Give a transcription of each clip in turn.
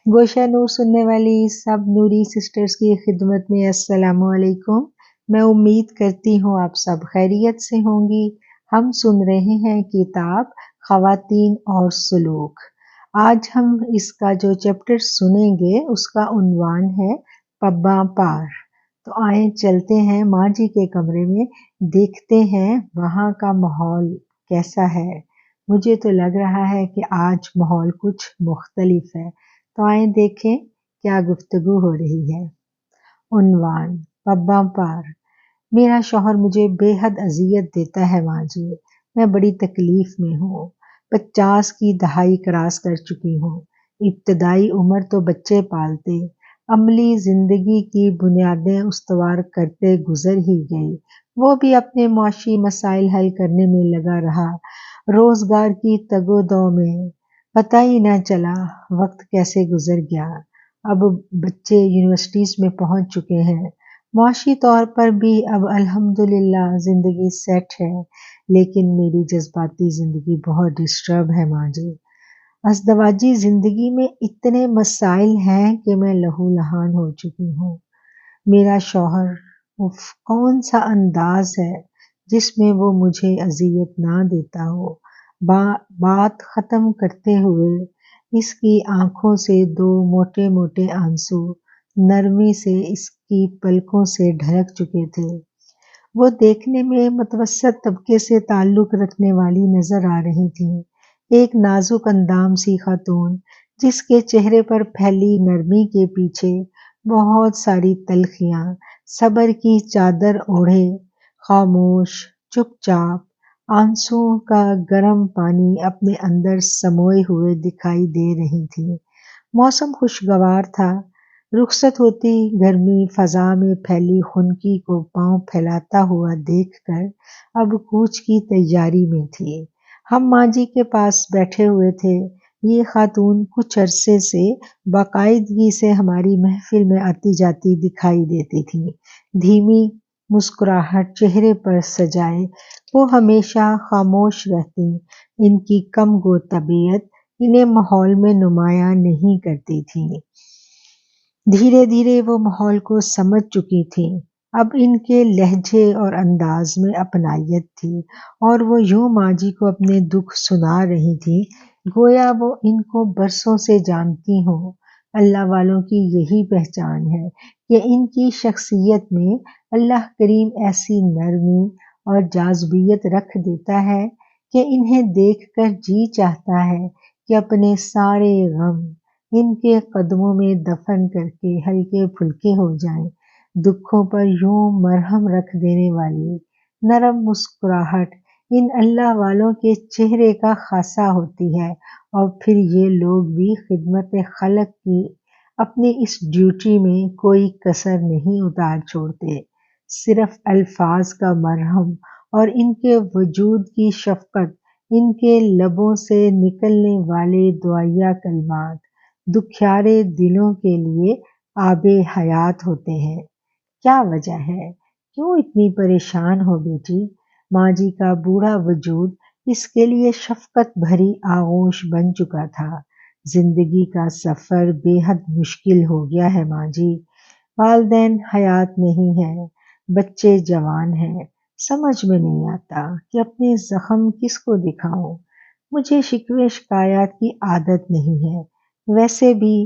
गोशा नूर सुनने वाली सब नूरी सिस्टर्स की खिदमत में अस्सलाम वालेकुम। मैं उम्मीद करती हूँ आप सब खैरियत से होंगी। हम सुन रहे हैं किताब ख़वातीन और सुलूक। आज हम इसका जो चैप्टर सुनेंगे उसका उन्वान है पब्बा पार। तो आए चलते हैं माँ जी के कमरे में, देखते हैं वहाँ का माहौल कैसा है। मुझे तो लग रहा है कि आज माहौल कुछ मुख्तलिफ है। तो आए देखें क्या गुफ्तगू हो रही है। उन्वान पब्बा पार। मेरा शौहर मुझे बेहद अजियत देता है माँ जी। मैं बड़ी तकलीफ में हूँ। 50 की दहाई क्रॉस कर चुकी हूँ। इब्तदाई उम्र तो बच्चे पालते, अमली जिंदगी की बुनियादें उस्तवार करते गुजर ही गई। वो भी अपने मुआशी मसाइल हल करने में लगा रहा। रोजगार की तगोदो में पता ही ना चला वक्त कैसे गुजर गया। अब बच्चे यूनिवर्सिटीज में पहुंच चुके हैं। मुआशी तौर पर भी अब अल्हम्दुलिल्लाह जिंदगी सेट है, लेकिन मेरी जज्बाती जिंदगी बहुत डिस्टर्ब है माँ जी। अज़दवाजी जिंदगी में इतने मसाइल हैं कि मैं लहू लहान हो चुकी हूँ। मेरा शौहर, उफ, कौन सा अंदाज है जिसमें वो मुझे अजियत ना देता हो। बात खत्म करते हुए इसकी आंखों से दो मोटे मोटे आंसू नरमी से इसकी पलकों से ढलक चुके थे। वो देखने में मुतवस्सत तबके से ताल्लुक रखने वाली नजर आ रही थी। एक नाजुक अंदाम सी खातून जिसके चेहरे पर फैली नरमी के पीछे बहुत सारी तलखियां, सब्र की चादर ओढ़े खामोश चुपचाप आंसुओं का गर्म पानी अपने अंदर समोए हुए दिखाई दे रही थी। मौसम खुशगवार था। रुखसत होती गर्मी फजा में फैली खुनकी को पांव फैलाता हुआ देखकर अब कूच की तैयारी में थी। हम माँ जी के पास बैठे हुए थे। ये खातून कुछ अरसे से बाकायदगी से हमारी महफिल में आती जाती दिखाई देती थी। धीमी मुस्कुराहट चेहरे पर सजाए वो हमेशा खामोश रहती। इनकी कम गो तबीयत इन्हें माहौल में नुमाया नहीं करती थी। धीरे धीरे वो माहौल को समझ चुकी थी। अब इनके लहजे और अंदाज में अपनायत थी और वो यूं माँ जी को अपने दुख सुना रही थी गोया वो इनको बरसों से जानती हो। अल्लाह वालों की यही पहचान है कि इनकी शख्सियत में अल्लाह करीम ऐसी नरमी और जाज़बियत रख देता है कि इन्हें देखकर जी चाहता है कि अपने सारे गम इनके कदमों में दफन करके हल्के फुल्के हो जाएं। दुखों पर यूं मरहम रख देने वाली नरम मुस्कुराहट इन अल्लाह वालों के चेहरे का खासा होती है। और फिर ये लोग भी खिदमत खलक की अपनी इस ड्यूटी में कोई कसर नहीं उतार छोड़ते। सिर्फ अल्फाज का मरहम और इनके वजूद की शफकत, इनके लबों से निकलने वाले दुआया कलमात दुखियारे दिलों के लिए आबे हयात होते हैं। क्या वजह है, क्यों इतनी परेशान हो बेटी? माँ जी का बूढ़ा वजूद इसके लिए शफकत भरी आगोश बन चुका था। जिंदगी का सफर बेहद मुश्किल हो गया है माँ जी। वालदैन हयात नहीं है, बच्चे जवान हैं। समझ में नहीं आता कि अपने जख्म किसको दिखाऊं। मुझे शिकवे शिकायत की आदत नहीं है। वैसे भी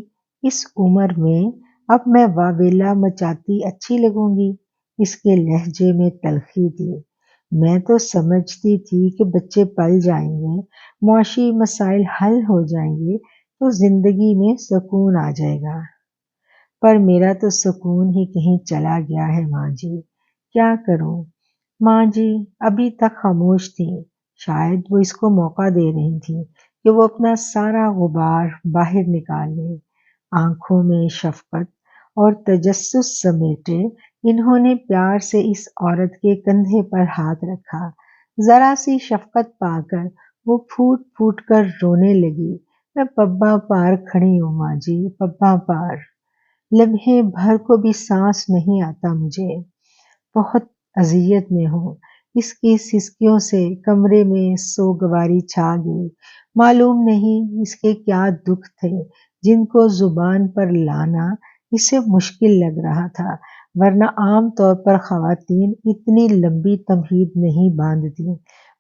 इस उम्र में अब मैं वावेला मचाती अच्छी लगूंगी। इसके लहजे में तलखी थी। मैं तो समझती थी कि बच्चे पल जाएंगे, मुआशी मसाइल हल हो जाएंगे तो जिंदगी में सुकून आ जाएगा। पर मेरा तो सुकून ही कहीं चला गया है माँ जी। क्या करूं? माँ जी अभी तक खामोश थी। शायद वो इसको मौका दे रही थी कि वो अपना सारा गुबार बाहर निकाल ले। आंखों में शफकत और तजस्सुस समेटे इन्होंने प्यार से इस औरत के कंधे पर हाथ रखा। जरा सी शफकत पाकर वो फूट फूट कर रोने लगी। मैं पब्बा पार खड़ी हूँ माँ जी, पब्बा पार। लम्हे भर को भी सांस नहीं आता मुझे। बहुत अजियत में हूँ। इसकी सिसकियों से कमरे में सोगवारी छा गई। मालूम नहीं इसके क्या दुख थे। جن کو زبان پر لانا اسے مشکل لگ رہا تھا، ورنہ عام طور پر خواتین اتنی لمبی تمہید نہیں باندھتی۔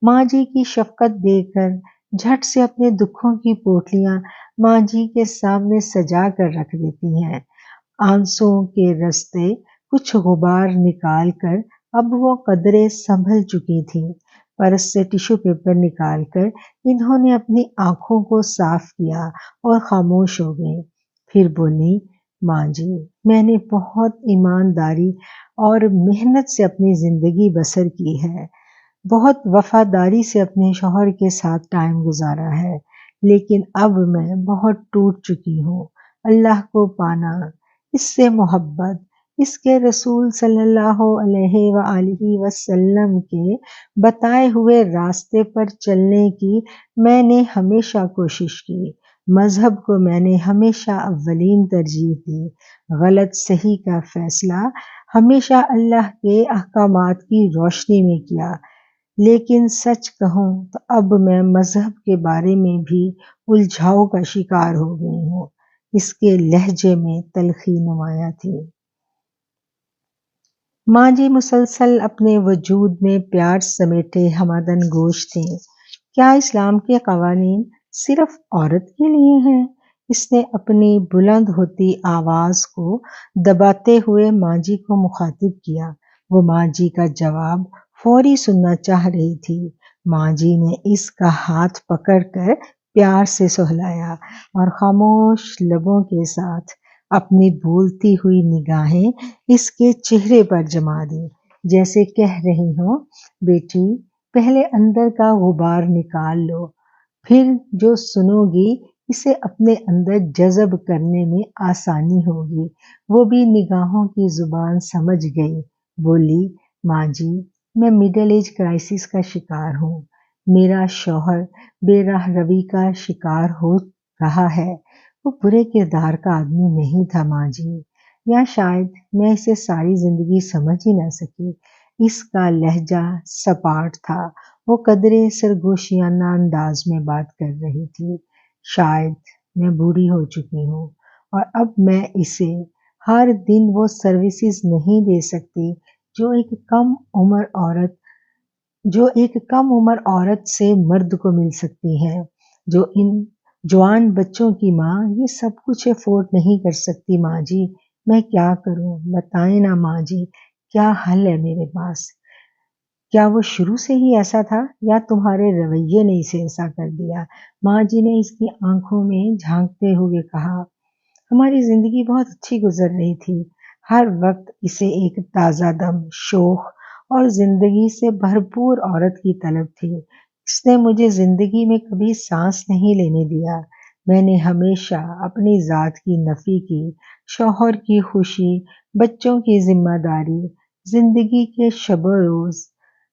ماں جی کی شفقت دیکھ کر جھٹ سے اپنے دکھوں کی پوٹلیاں ماں جی کے سامنے سجا کر رکھ دیتی ہیں۔ آنسوؤں کے رستے کچھ غبار نکال کر اب وہ قدرے سنبھل چکی تھیں۔ پرس سے ٹیشو پیپر نکال کر انہوں نے اپنی آنکھوں کو صاف کیا اور خاموش ہو گئی۔ پھر بولی، ماں جی، میں نے بہت ایمانداری اور محنت سے اپنی زندگی بسر کی ہے، بہت وفاداری سے اپنے شوہر کے ساتھ ٹائم گزارا ہے، لیکن اب میں بہت ٹوٹ چکی ہوں۔ اللہ کو پانا، اس سے محبت، اس کے رسول صلی اللہ علیہ وآلہ وسلم کے بتائے ہوئے راستے پر چلنے کی میں نے ہمیشہ کوشش کی۔ مذہب کو میں نے ہمیشہ اولین ترجیح دی۔ غلط صحیح کا فیصلہ ہمیشہ اللہ کے احکامات کی روشنی میں کیا، لیکن سچ کہوں تو اب میں مذہب کے بارے میں بھی الجھاؤ کا شکار ہو گئی ہوں۔ اس کے لہجے میں تلخی نمایاں تھی۔ ماں جی مسلسل اپنے وجود میں پیار سمیٹے ہمادن گوش تھیں۔ کیا اسلام کے قوانین صرف عورت کے لیے ہیں؟ اس نے اپنی بلند ہوتی آواز کو دباتے ہوئے ماں جی کو مخاطب کیا۔ وہ ماں جی کا جواب فوری سننا چاہ رہی تھی۔ ماں جی نے اس کا ہاتھ پکڑ کر پیار سے سہلایا اور خاموش لبوں کے ساتھ اپنی بولتی ہوئی نگاہیں اس کے چہرے پر جما دی، جیسے کہہ رہی ہوں، بیٹی، پہلے اندر کا غبار نکال لو، پھر جو سنو گی اسے اپنے اندر جذب کرنے میں آسانی ہوگی۔ وہ بھی نگاہوں کی زبان سمجھ گئی، بولی، ماں جی، میں مڈل ایج کرائسس کا شکار ہوں۔ میرا شوہر بے راہ روی کا شکار ہو رہا ہے۔ وہ برے کردار کا آدمی نہیں تھا ماں جی، یا شاید میں اسے ساری زندگی سمجھ ہی نہ سکی۔ اس کا لہجہ سپاٹ تھا۔ وہ قدرے سرگوشیانہ انداز میں بات کر رہی تھی۔ شاید میں بوڑھی ہو چکی ہوں اور اب میں اسے ہر دن وہ سروسز نہیں دے سکتی جو ایک کم عمر عورت سے مرد کو مل سکتی ہے۔ جو ان جوان بچوں کی ماں یہ سب کچھ افورڈ نہیں کر سکتی۔ ماں جی، میں کیا کروں؟ بتائیں نا ماں جی، کیا حل ہے میرے پاس؟ کیا وہ شروع سے ہی ایسا تھا یا تمہارے رویے نے اسے ایسا کر دیا؟ ماں جی نے اس کی آنکھوں میں جھانکتے ہوئے کہا، ہماری زندگی بہت اچھی گزر رہی تھی۔ ہر وقت اسے ایک تازہ دم، شوخ اور زندگی سے بھرپور عورت کی طلب تھی۔ اس نے مجھے زندگی میں کبھی سانس نہیں لینے دیا۔ میں نے ہمیشہ اپنی ذات کی نفی کی، شوہر کی خوشی، بچوں کی ذمہ داری، زندگی کے شب و روز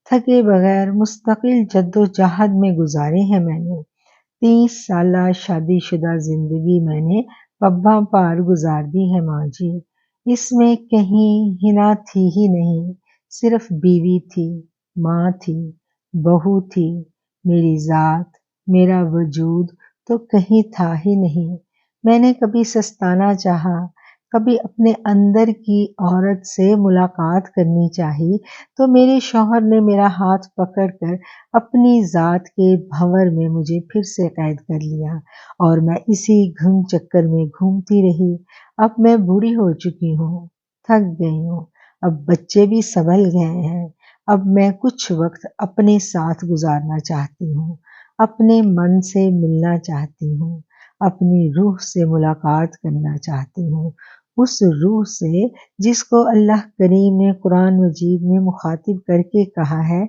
تھکے بغیر مستقل جد و جہد میں گزارے ہیں میں نے۔ 30 سالہ شادی شدہ زندگی میں نے پباں پار گزار دی ہے ماں جی۔ اس میں کہیں ہنا تھی ہی نہیں، صرف بیوی تھی، ماں تھی، بہو تھی، میری ذات، میرا وجود تو کہیں تھا ہی نہیں۔ میں نے کبھی سستانا چاہا، کبھی اپنے اندر کی عورت سے ملاقات کرنی چاہی تو میرے شوہر نے میرا ہاتھ پکڑ کر اپنی ذات کے بھنور میں مجھے پھر سے قید کر لیا اور میں اسی گھم چکر میں گھومتی رہی۔ اب میں بوڑھی ہو چکی ہوں، تھک گئی ہوں، اب بچے بھی سنبھل گئے ہیں۔ اب میں کچھ وقت اپنے ساتھ گزارنا چاہتی ہوں، اپنے من سے ملنا چاہتی ہوں، اپنی روح سے ملاقات کرنا چاہتی ہوں، اس روح سے جس کو اللہ کریم نے قرآن مجید میں مخاطب کر کے کہا ہے،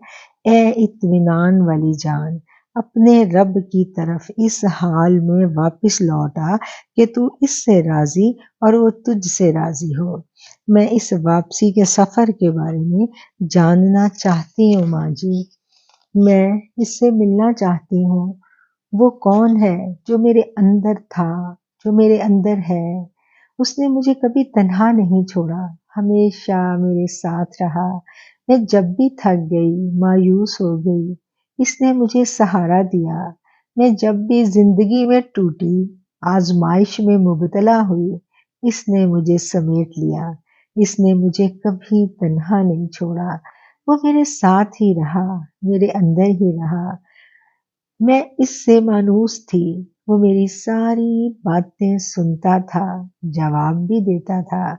اے اطمینان والی جان، اپنے رب کی طرف اس حال میں واپس لوٹا کہ تو اس سے راضی اور وہ تجھ سے راضی ہو۔ میں اس واپسی کے سفر کے بارے میں جاننا چاہتی ہوں ماں جی۔ میں اس سے ملنا چاہتی ہوں۔ وہ کون ہے جو میرے اندر تھا، جو میرے اندر ہے؟ اس نے مجھے کبھی تنہا نہیں چھوڑا، ہمیشہ میرے ساتھ رہا۔ میں جب بھی تھک گئی، مایوس ہو گئی، اس نے مجھے سہارا دیا۔ میں جب بھی زندگی میں ٹوٹی، आजमाइश में मुबतला हुई, इसने मुझे समेट लिया। इसने मुझे कभी तन्हा नहीं छोड़ा। वो मेरे साथ ही रहा, मेरे अंदर ही रहा। मैं इससे मानूस थी। वो मेरी सारी बातें सुनता था, जवाब भी देता था।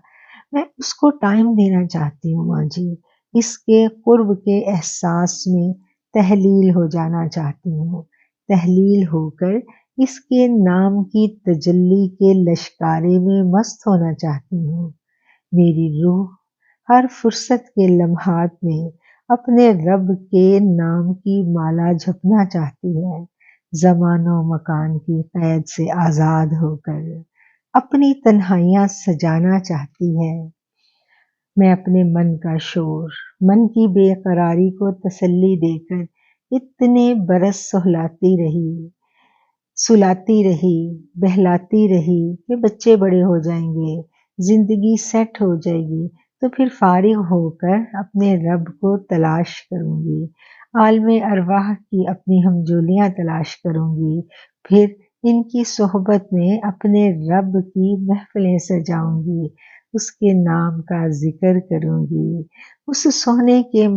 मैं उसको टाइम देना चाहती हूँ माँ जी। इसके कुर्ब के एहसास में तहलील हो जाना चाहती हूँ। तहलील होकर इसके नाम की तजल्ली के लश्कारे में मस्त होना चाहती हूँ। मेरी रूह हर फुर्सत के लम्हात में अपने रब के नाम की माला जपना चाहती है। ज़मानो मकान की क़ैद से आज़ाद होकर अपनी तन्हाइयाँ सजाना चाहती है। मैं अपने मन का शोर, मन की बेकरारी को तसल्ली देकर इतने बरस सुलाती रही, बहलाती रही कि बच्चे बड़े हो जाएंगे, जिंदगी सेट हो जाएगी, तो फिर फारिग होकर अपने रब को तलाश करूंगी। आलमे अरवाह की अपनी हमजोलियां तलाश करूंगी। फिर इनकी सोहबत में अपने रब की महफिलें सजाऊंगी। उसके नाम का जिक्र करूंगी। उस सोने के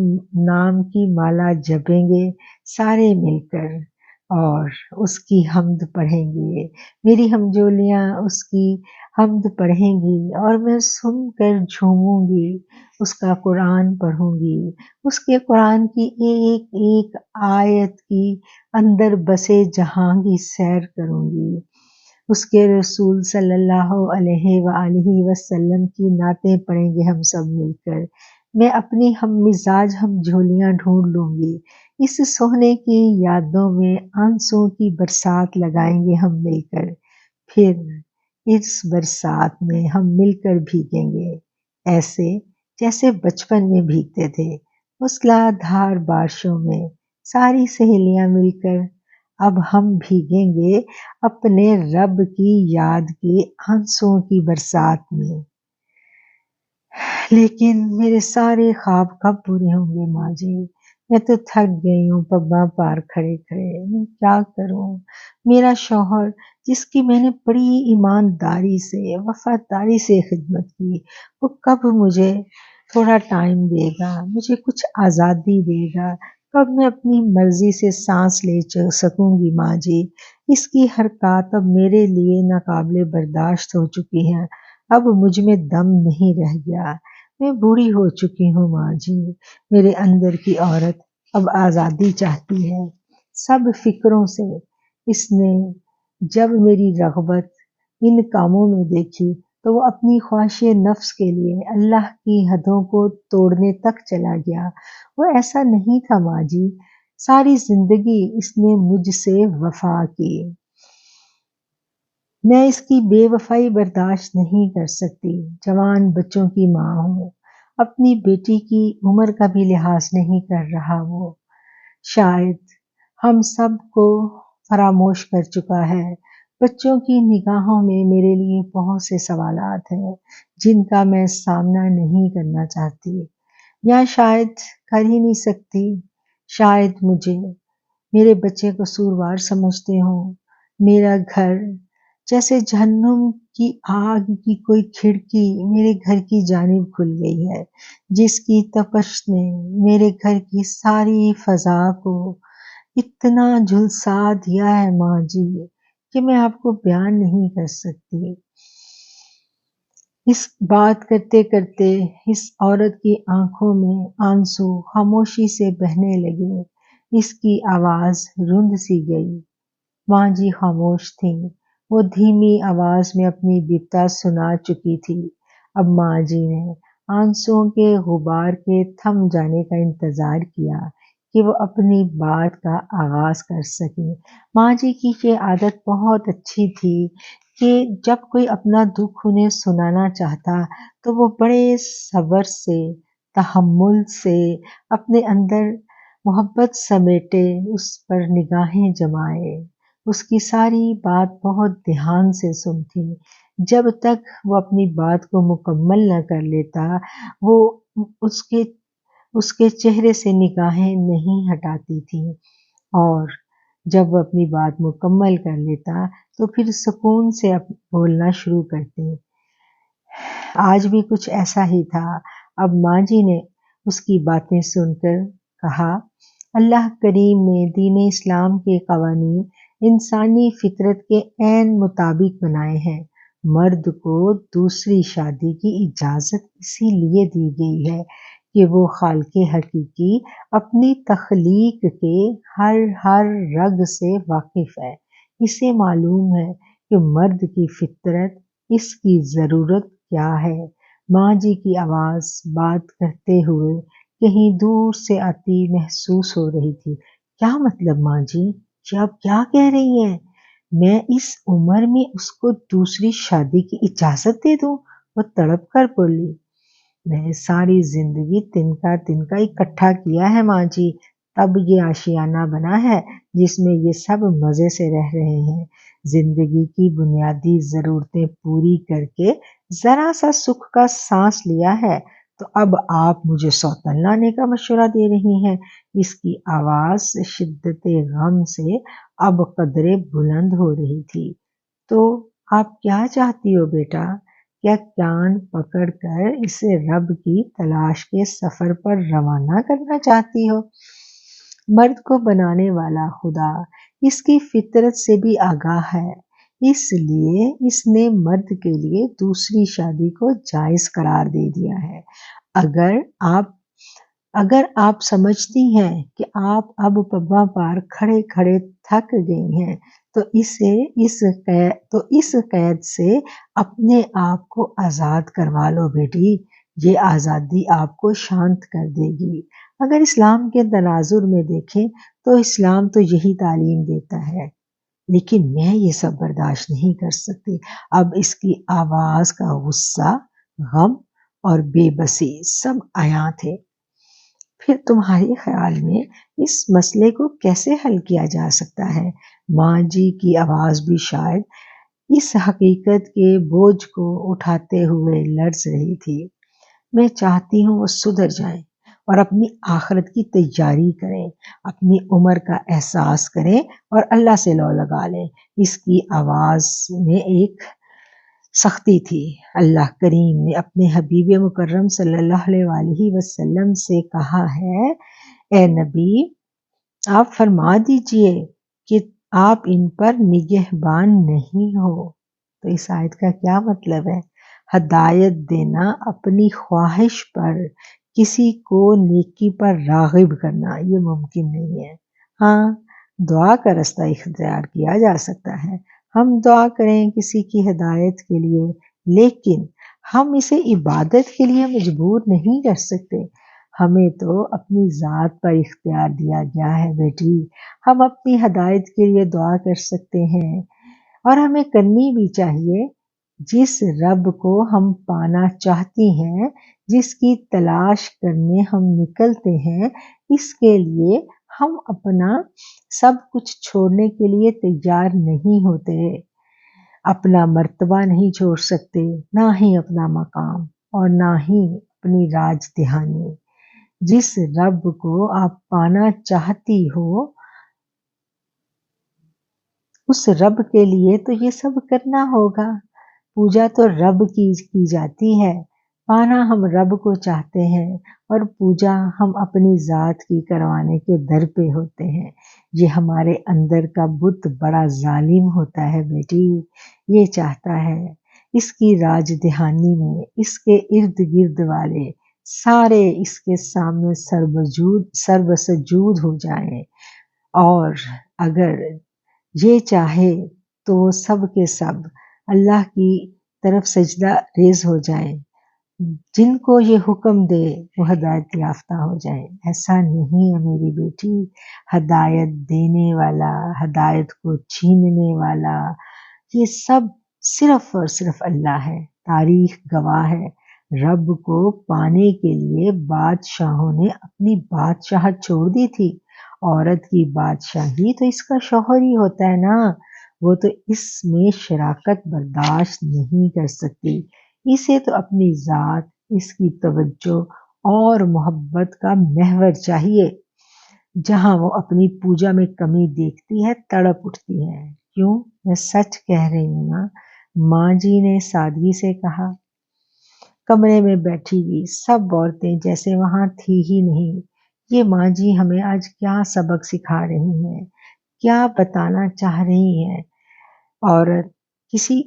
नाम की माला जपेंगे सारे मिलकर और उसकी हम्द पढ़ेंगे। मेरी हमजोलियाँ उसकी हम्द पढ़ेंगी और मैं सुनकर झूमूंगी। उसका कुरान पढ़ूंगी। उसके कुरान की एक एक आयत की अंदर बसे जहां की सैर करूंगी। उसके रसूल सल्लल्लाहु अलैहि वसल्लम की नातें पढ़ेंगे हम सब मिलकर। मैं अपनी हम मिजाज हम झोलियां ढूंढ लूंगी। इस सोने की यादों में आंसुओं की बरसात लगाएंगे हम मिलकर। फिर इस बरसात में हम मिलकर भीगेंगे, ऐसे जैसे बचपन में भीगते थे। मूसलाधार बारिशों में सारी सहेलियां मिलकर अब हम भीगेंगे अपने रब की याद के आंसुओं की बरसात में। लेकिन मेरे सारे ख्वाब कब पूरे होंगे माँ जी? मैं तो थक गई हूँ पब्बा पार खड़े खड़े। मैं क्या करूँ? मेरा शौहर जिसकी मैंने बड़ी ईमानदारी से वफादारी से खिदमत की, वो कब मुझे थोड़ा टाइम देगा, मुझे कुछ आज़ादी देगा? कब मैं अपनी मर्जी से सांस ले सकूंगी माँ जी? इसकी हरकत अब मेरे लिए नाकाबिले बर्दाश्त हो चुकी है। अब मुझ में दम नहीं रह गया। मैं बूढ़ी हो चुकी हूँ माँ जी। मेरे अंदर की औरत अब आज़ादी चाहती है सब फिक्रों से। इसने जब मेरी रग़बत इन कामों में देखी तो वो अपनी ख्वाहिश नफ्स के लिए अल्लाह की हदों को तोड़ने तक चला गया। वो ऐसा नहीं था माँ जी। सारी जिंदगी इसने मुझसे वफा की। मैं इसकी बेवफाई बर्दाश्त नहीं कर सकती। जवान बच्चों की माँ हूँ। अपनी बेटी की उम्र का भी लिहाज नहीं कर रहा वो। शायद हम सब को फरामोश कर चुका है। बच्चों की निगाहों में मेरे लिए बहुत से सवालात हैं जिनका मैं सामना नहीं करना चाहती या शायद कर ही नहीं सकती। शायद मुझे मेरे बच्चे कसूरवार समझते हों। मेरा घर जैसे जहन्नुम की आग की कोई खिड़की मेरे घर की जानिब खुल गई है, जिसकी तपश ने मेरे घर की सारी फजा को इतना झुलसा दिया है माँ जी कि मैं आपको बयान नहीं कर सकती। इस बात करते करते इस औरत की आंखों में आंसू खामोशी से बहने लगे। इसकी आवाज रुंध सी गई। माँ जी खामोश थी। वो धीमी आवाज में अपनी बिपता सुना चुकी थी। अब माँ जी ने आंसुओं के गुबार के थम जाने का इंतजार किया कि वो अपनी बात का आगाज कर सके। माँ जी की ये आदत बहुत अच्छी थी कि जब कोई अपना दुख उन्हें सुनाना चाहता तो वो बड़े सब्र से, तहम्मुल से अपने अंदर मोहब्बत समेटे उस पर निगाहें जमाए। उसकी सारी बात बहुत ध्यान से सुनती। जब तक वो अपनी बात को मुकम्मल न कर लेता, वो उसके उसके चेहरे से निगाहें नहीं हटाती थी और جب وہ اپنی بات مکمل کر لیتا تو پھر سکون سے بولنا شروع کرتے۔ آج بھی کچھ ایسا ہی تھا۔ اب ماں جی نے اس کی باتیں سن کر کہا، اللہ کریم نے دین اسلام کے قوانین انسانی فطرت کے عین مطابق بنائے ہیں۔ مرد کو دوسری شادی کی اجازت اسی لیے دی گئی ہے کہ وہ خالق حقیقی اپنی تخلیق کے ہر رگ سے واقف ہے۔ اسے معلوم ہے کہ مرد کی فطرت، اس کی ضرورت کیا ہے۔ ماں جی کی آواز بات کرتے ہوئے کہیں دور سے آتی محسوس ہو رہی تھی۔ کیا مطلب ماں جی آپ کیا کہہ رہی ہیں؟ میں اس عمر میں اس کو دوسری شادی کی اجازت دے دوں؟ وہ تڑپ کر بولی۔ میں نے ساری زندگی تنکا تنکا اکٹھا کیا ہے ماں جی، تب یہ آشیانہ بنا ہے جس میں یہ سب مزے سے رہ رہے ہیں۔ زندگی کی بنیادی ضرورتیں پوری کر کے ذرا سا سکھ کا سانس لیا ہے تو اب آپ مجھے سوتن لانے کا مشورہ دے رہی ہیں۔ اس کی آواز شدت غم سے اب قدرے بلند ہو رہی تھی۔ تو آپ کیا چاہتی ہو بیٹا؟ کیا کان پکڑ کر اسے رب کی تلاش کے سفر پر روانہ کرنا چاہتی ہو؟ مرد کو بنانے والا خدا اس کی فطرت سے بھی آگاہ ہے، اس لیے اس نے مرد کے لیے دوسری شادی کو جائز قرار دے دیا ہے۔ اگر آپ سمجھتی ہیں کہ آپ اب پبا پار کھڑے کھڑے تھک گئی ہیں تو اس قید سے اپنے آپ کو آزاد کروا لو بیٹی، یہ آزادی آپ کو شانت کر دے گی۔ اگر اسلام کے تناظر میں دیکھیں تو اسلام تو یہی تعلیم دیتا ہے، لیکن میں یہ سب برداشت نہیں کر سکتی۔ اب اس کی آواز کا غصہ، غم اور بے بسی سب عیاں تھے۔ پھر تمہارے خیال میں اس مسئلے کو کیسے حل کیا جا سکتا ہے؟ ماں جی کی آواز بھی شاید اس حقیقت کے بوجھ کو اٹھاتے ہوئے لرز رہی تھی۔ میں چاہتی ہوں وہ سدھر جائیں اور اپنی آخرت کی تیاری کریں، اپنی عمر کا احساس کریں اور اللہ سے لو لگا لیں۔ اس کی آواز میں ایک سختی تھی۔ اللہ کریم نے اپنے حبیب مکرم صلی اللہ علیہ وسلم سے کہا ہے، اے نبی آپ فرما دیجئے کہ آپ ان پر نگہبان نہیں ہو۔ تو اس آیت کا کیا مطلب ہے؟ ہدایت دینا اپنی خواہش پر کسی کو نیکی پر راغب کرنا یہ ممکن نہیں ہے۔ ہاں، دعا کا رستہ اختیار کیا جا سکتا ہے، ہم دعا کریں کسی کی ہدایت کے لیے، لیکن ہم اسے عبادت کے لیے مجبور نہیں کر سکتے۔ ہمیں تو اپنی ذات پر اختیار دیا گیا ہے بیٹی، ہم اپنی ہدایت کے لیے دعا کر سکتے ہیں اور ہمیں کرنی بھی چاہیے۔ جس رب کو ہم پانا چاہتی ہیں، جس کی تلاش کرنے ہم نکلتے ہیں، اس کے لیے ہم اپنا سب کچھ چھوڑنے کے لیے تیار نہیں ہوتے۔ اپنا مرتبہ نہیں چھوڑ سکتے، نہ ہی اپنا مقام اور نہ ہی اپنی راج دہانی۔ جس رب کو آپ پانا چاہتی ہو، اس رب کے لیے تو یہ سب کرنا ہوگا۔ پوجا تو رب کی جاتی ہے، پانا ہم رب کو چاہتے ہیں اور پوجا ہم اپنی ذات کی کروانے کے در پہ ہوتے ہیں۔ یہ ہمارے اندر کا بت بڑا ظالم ہوتا ہے بیٹی، یہ چاہتا ہے اس کی راج دہانی میں اس کے ارد گرد والے سارے اس کے سامنے سربسجود ہو جائیں، اور اگر یہ چاہے تو وہ سب کے سب اللہ کی طرف سجدہ ریز ہو جائیں، جن کو یہ حکم دے وہ ہدایت یافتہ ہو جائیں۔ ایسا نہیں ہے میری بیٹی، ہدایت دینے والا، ہدایت کو چھیننے والا، یہ سب صرف اور صرف اللہ ہے۔ تاریخ گواہ ہے، رب کو پانے کے لیے بادشاہوں نے اپنی بادشاہت چھوڑ دی تھی۔ عورت کی بادشاہی تو اس کا شوہر ہی ہوتا ہے نا، وہ تو اس میں شراکت برداشت نہیں کر سکتی۔ اسے تو اپنی ذات، اس کی توجہ اور محبت کا محور چاہیے۔ जहाँ वो अपनी पूजा में कमी देखती है तड़प उठती है। क्यों? मैं सच कह रही हूँ ना, माँ जी ने सादगी से कहा। कमरे में बैठी हुई सब औरतें जैसे वहां थी ही नहीं। ये माँ जी हमें आज क्या सबक सिखा रही हैं, क्या बताना चाह रही हैं। और किसी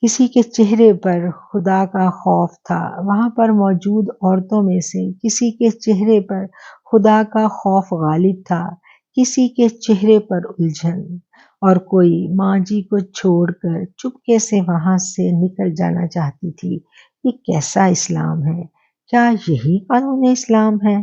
किसी के चेहरे पर खुदा का खौफ था। वहां पर मौजूद औरतों में से किसी के चेहरे पर खुदा का खौफ गालिब था, किसी के चेहरे पर उलझन। और कोई माँ जी को छोड़कर चुपके से वहां से निकल जाना चाहती थी। ये कैसा इस्लाम है? क्या यही कानून इस्लाम है?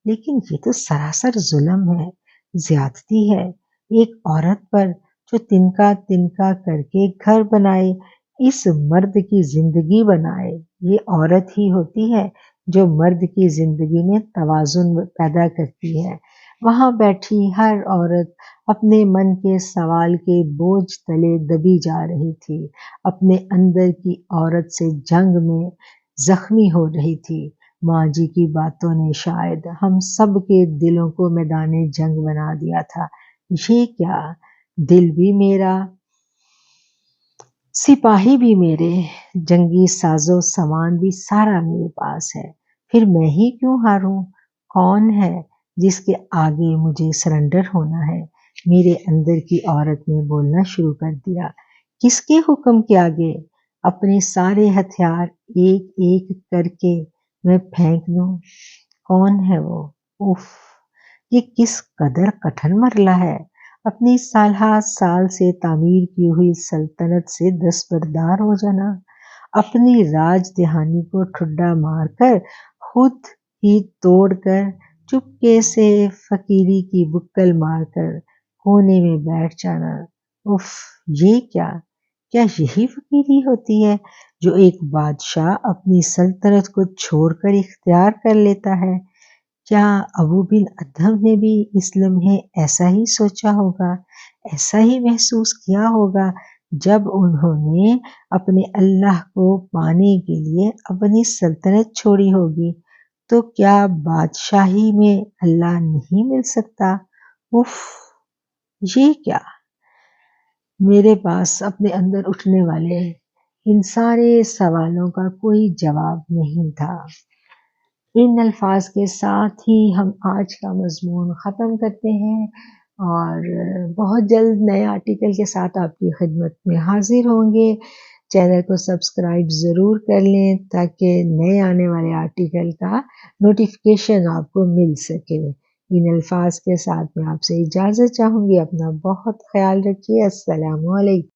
लेकिन ये तो सरासर जुल्म है, ज्यादती है। एक औरत पर जो तिनका तिनका करके घर बनाए, इस मर्द की जिंदगी बनाए। ये औरत ही होती है जो मर्द की जिंदगी में तवाजुन पैदा करती है। वहां बैठी हर औरत अपने मन के सवाल के बोझ तले दबी जा रही थी, अपने अंदर की औरत से जंग में जख्मी हो रही थी। माँ जी की बातों ने शायद हम सब के दिलों को मैदाने जंग बना दिया था। ये क्या, दिल भी मेरा, सिपाही भी मेरे, जंगी साजो सामान भी सारा मेरे पास है। फिर मैं ही क्यों हारूं? कौन है जिसके आगे मुझे सरेंडर होना है? मेरे अंदर की औरत ने बोलना शुरू कर दिया। किसके हुक्म के आगे? अपने सारे हथियार एक एक करके मैं फेंक दूं। कौन है वो? उफ, ये किस कदर कठिन मरला है। अपनी साल से तामीर की हुई सल्तनत से दस्तबरदार हो जाना, अपनी राज दहानी को ठुड्डा मारकर खुद ही तोड़कर चुपके से फकीरी की बुक्कल मारकर कोने में बैठ जाना। उफ, ये क्या, क्या यही फकीरी होती है जो एक बादशाह अपनी सल्तनत को छोड़कर इख्तियार कर लेता है? क्या अबू बिन अदहम ने भी इस लम्हे ऐसा ही सोचा होगा, ऐसा ही महसूस किया होगा जब उन्होंने अपने अल्लाह को पाने के लिए अपनी सल्तनत छोड़ी होगी? तो क्या बादशाही में अल्लाह नहीं मिल सकता? उफ, ये क्या। मेरे पास अपने अंदर उठने वाले इन सारे सवालों का कोई जवाब नहीं था। इन अल्फाज के साथ ही हम आज का मज़मून ख़त्म करते हैं और बहुत जल्द नए आर्टिकल के साथ आपकी खिदमत में हाजिर होंगे। चैनल को सब्सक्राइब ज़रूर कर लें ताकि नए आने वाले आर्टिकल का नोटिफिकेशन आपको मिल सके। इन अल्फाज के साथ मैं आपसे इजाज़त चाहूँगी। अपना बहुत ख्याल रखिए। अस्सलामु अलैकुम।